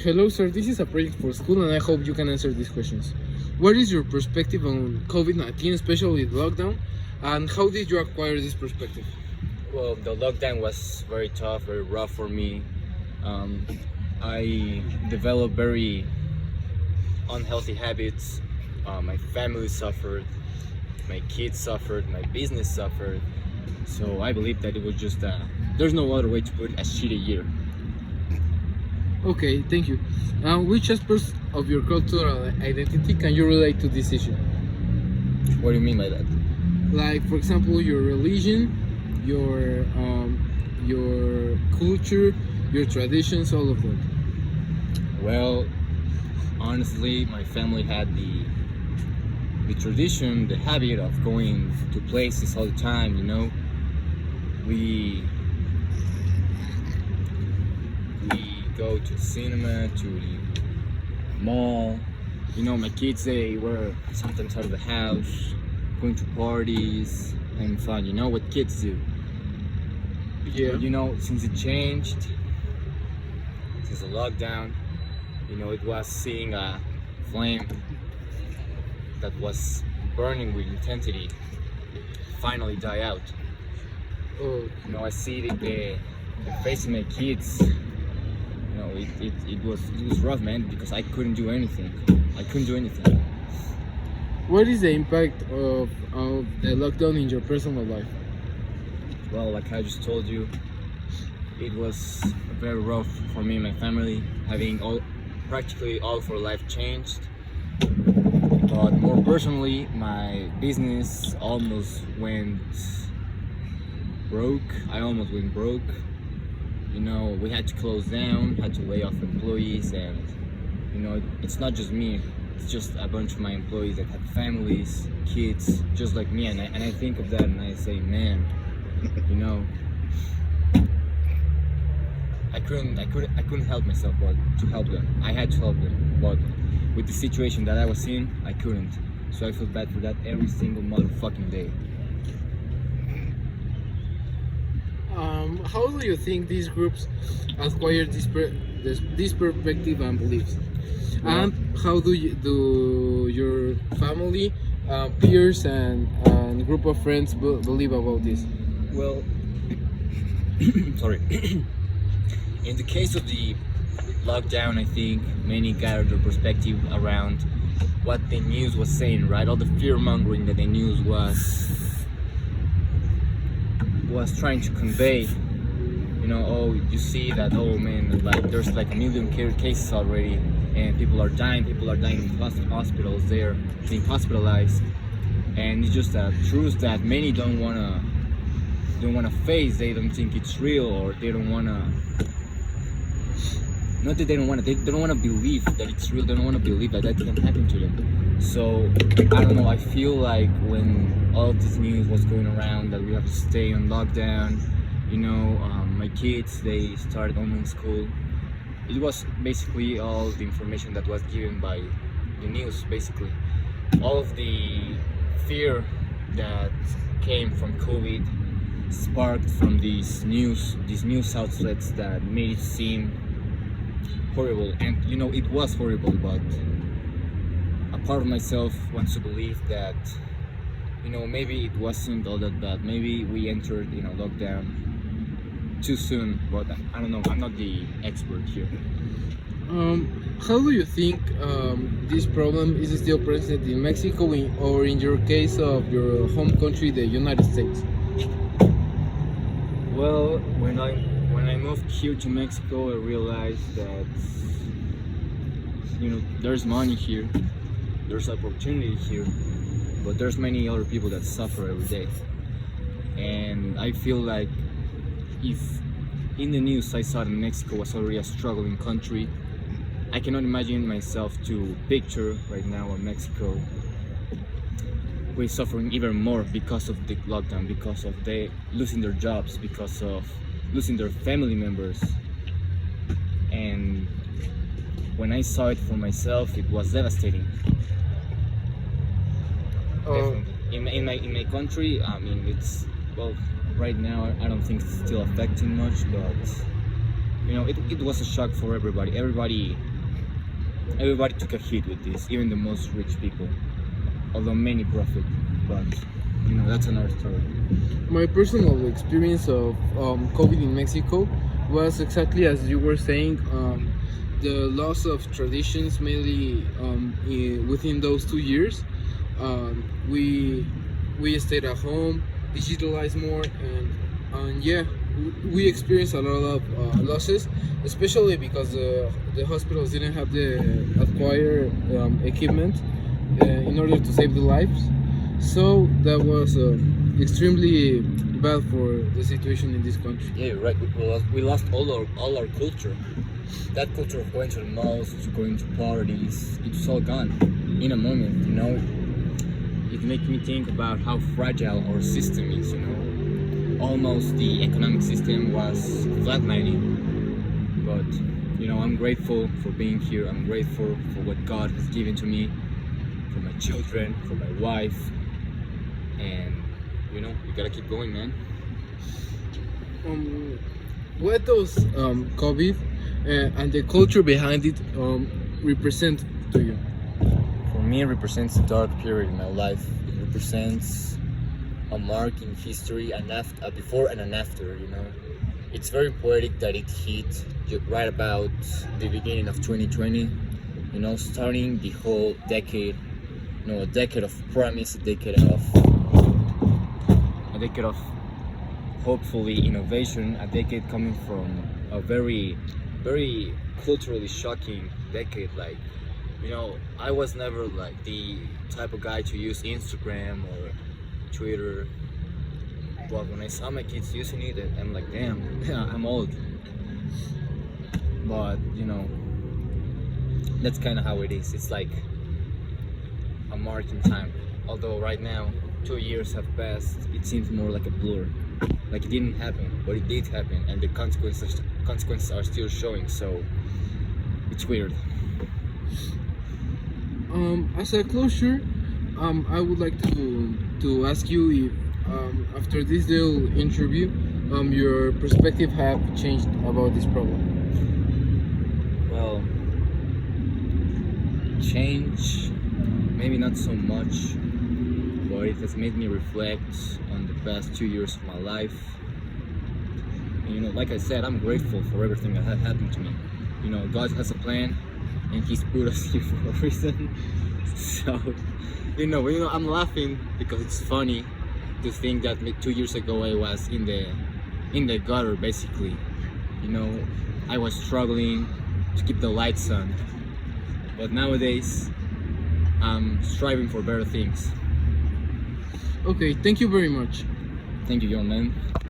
Hello, sir. This is a project for school, and I hope you can answer these questions. What is your perspective on COVID-19, especially the lockdown, and how did you acquire this perspective? Well, the lockdown was very tough, very rough for me. Um, I developed very unhealthy habits. My family suffered, my kids suffered, my business suffered. So I believe that it was just there's no other way to put it, a shitty year. Okay, thank you. Which aspects of your cultural identity can you relate to this issue? What do you mean by that? Like, for example, your religion, your culture, your traditions, all of that. Well, honestly, my family had the tradition, the habit of going to places all the time. We go to the cinema, to the mall. My kids, they were sometimes out of the house, going to parties, having fun. You know what kids do. Yeah. Since it changed, since the lockdown, it was seeing a flame that was burning with intensity finally die out. Oh, I see the face of my kids. It was rough, man, because I couldn't do anything. what is the impact of the lockdown in your personal life? Well, like I just told you, it was very rough for me and my family, having practically all of our life changed. But more personally, my business almost went broke. I almost went broke. We had to close down, had to lay off employees, and it's not just me. It's just a bunch of my employees that have families, kids, just like me. And I think of that and I say, man, I couldn't help myself but to help them. I had to help them, but with the situation that I was in, I couldn't. So I feel bad for that every single motherfucking day. How do you think these groups acquire this perspective and beliefs? And how do your family, peers, and group of friends believe about this? Well, sorry. In the case of the lockdown, I think many gathered their perspective around what the news was saying, right? All the fear mongering that the news was trying to convey. You see that, oh man, like there's like a million cases already, and people are dying in hospitals, they're being hospitalized, and it's just a truth that many don't wanna face. They don't think it's real, or they don't wanna, not that they don't wanna believe that it's real. They don't wanna believe that can happen to them. So I don't know, I feel like when all of this news was going around that we have to stay on lockdown, my kids, they started online school. It was basically all the information that was given by the news. Basically all of the fear that came from COVID sparked from these news outlets that made it seem horrible. And it was horrible, but a part of myself wants to believe that maybe it wasn't all that bad. Maybe we entered lockdown too soon, but I don't know. I'm not the expert here. How do you think this problem is still present in Mexico, or in your case of your home country, the United States? Well, when I moved here to Mexico, I realized that there's money here, there's opportunity here, but there's many other people that suffer every day. And I feel like if in the news I saw that Mexico was already a struggling country, I cannot imagine myself to picture right now in Mexico we're suffering even more because of the lockdown, because of they losing their jobs, because of losing their family members. And when I saw it for myself, it was devastating. Definitely. In my country, I mean, it's, well, right now I don't think it's still affecting much, but you know, it was a shock for everybody. Everybody took a hit with this, even the most rich people, although many profit. But you know, that's another story. My personal experience of COVID in Mexico was exactly as you were saying. The loss of traditions, mainly within those 2 years. We stayed at home, digitalized more, and yeah, we experienced a lot of losses, especially because the hospitals didn't have the acquired equipment in order to save the lives. So that was extremely bad for the situation in this country. Yeah, right. We lost all our culture. That culture of going to the malls, to going to parties, it's all gone in a moment. You know, it makes me think about how fragile our system is. You know, almost the economic system was flatlining. But you know, I'm grateful for being here. I'm grateful for what God has given to me, for my children, for my wife, and you know, we gotta keep going, man. What does COVID and the culture behind it represent to you? For me, it represents a dark period in my life. It represents a mark in history, a before and an after. You know, it's very poetic that it hit right about the beginning of 2020. You know, starting the whole decade. You know, a decade of promise, a decade of hopefully innovation, a decade coming from a very, very culturally shocking decade. Like, you know, I was never like the type of guy to use Instagram or Twitter, but when I saw my kids using it, I'm like, damn, I'm old. But you know, that's kind of how it is. It's like a mark in time. Although right now, 2 years have passed, it seems more like a blur. Like it didn't happen, but it did happen, and the consequences are still showing. So it's weird. As a closure, I would like to ask you if after this little interview, your perspective have changed about this problem. Well, change, maybe not so much, but it has made me reflect on the past 2 years of my life. And, you know, like I said, I'm grateful for everything that had happened to me. You know, God has a plan, and He's put us here for a reason. So, you know, I'm laughing because it's funny to think that 2 years ago I was in the gutter, basically. You know, I was struggling to keep the lights on, but nowadays I'm striving for better things. Okay, thank you very much. Thank you, young man.